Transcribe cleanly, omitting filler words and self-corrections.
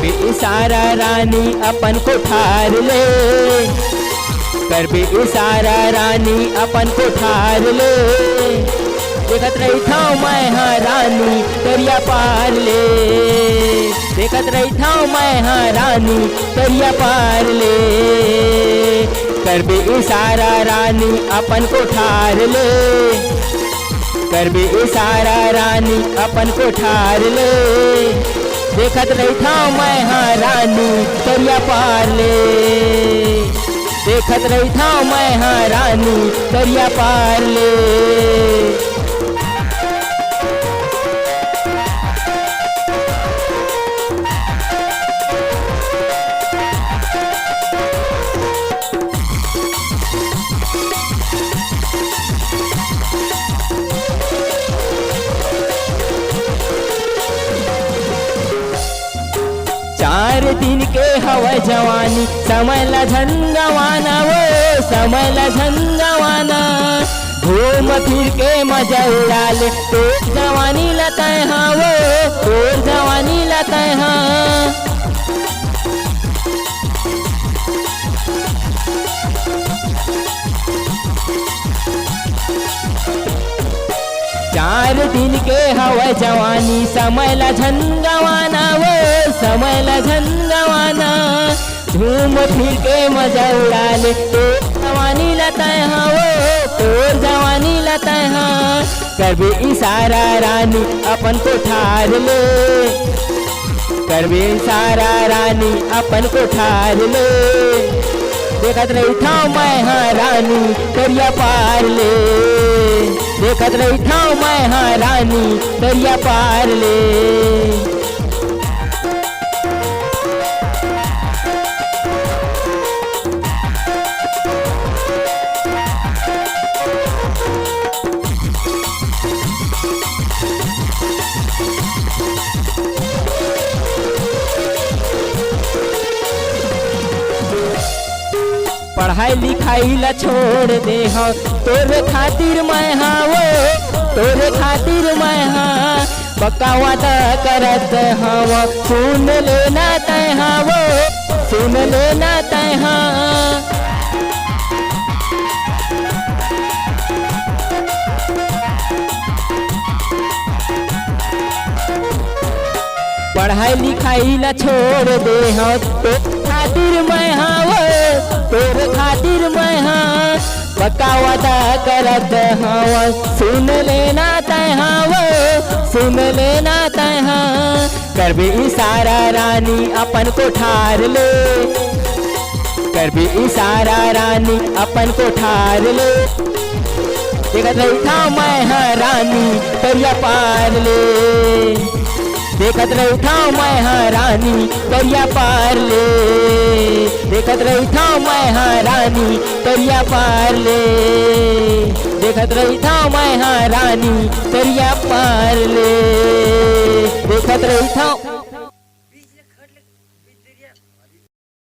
भी इशारा रानी अपन को ठार ले, कर भी इशारा रानी अपन को ठार ले। देखत रही था मैं हाँ रानी दरिया पार ले, देखत रही था मैं हाँ रानी दरिया पार ले। कर भी इशारा रानी अपन को ठार ले, कर भी इशारा रानी अपन को ठार ले। देखत रही था मैं हाँ रानी दरिया पार ले, देखत रही था मैं हाँ रानी दरिया पार ले। चार दिन के हवा जवानी समय ला झंगवाना वो, समय ला झंगवाना। घूम फिर के मजा उड़ा ले तो जवानी लता हाँ वो, तो जवानी लता हाँ। चार दिन के हवा जवानी समय ला झंगवाना वो, समय ला झंगवाना। झूम फिर के मजा उड़ा ले तो जवानी लता हाँ वो, तो जवानी लता हाँ। कर भी इशारा रानी अपन को ठार ले, कर भी इशारा रानी अपन को ठार ले। देखत रही था मैं हाँ रानी दरिया पार ले, देखत रही था मैं हाँ रानी दरिया पार ले। पढ़ाई लिखाई ला छोड़ दे हाँ तोरे खातिर मैं हाँ वो, तोरे खातिर मैं हाँ। पक्का वादा करत हाँ वो, सुन लेना तय हाँ वो, सुन लेना तय हाँ। पढ़ाई लिखाई ला छोड़ दे हाँ तो खातिर मैं हाँ वो, तोरे खातिर मैं हाँ। पक्का वादा करत हाँ सुन लेना तय हाँ वो, सुन लेना तय हाँ। कर भी इशारा रानी अपन को ठार ले, कर भी इशारा रानी अपन को ठार ले। देखत रही था मैं हाँ रानी दरिया पार ले, देखत रही था मैं हाँ रानी दरिया पार ले, देखत रही था मैं हाँ रानी दरिया पार ले, देखत रही था मैं हाँ रानी दरिया पार ले, देखत रही था।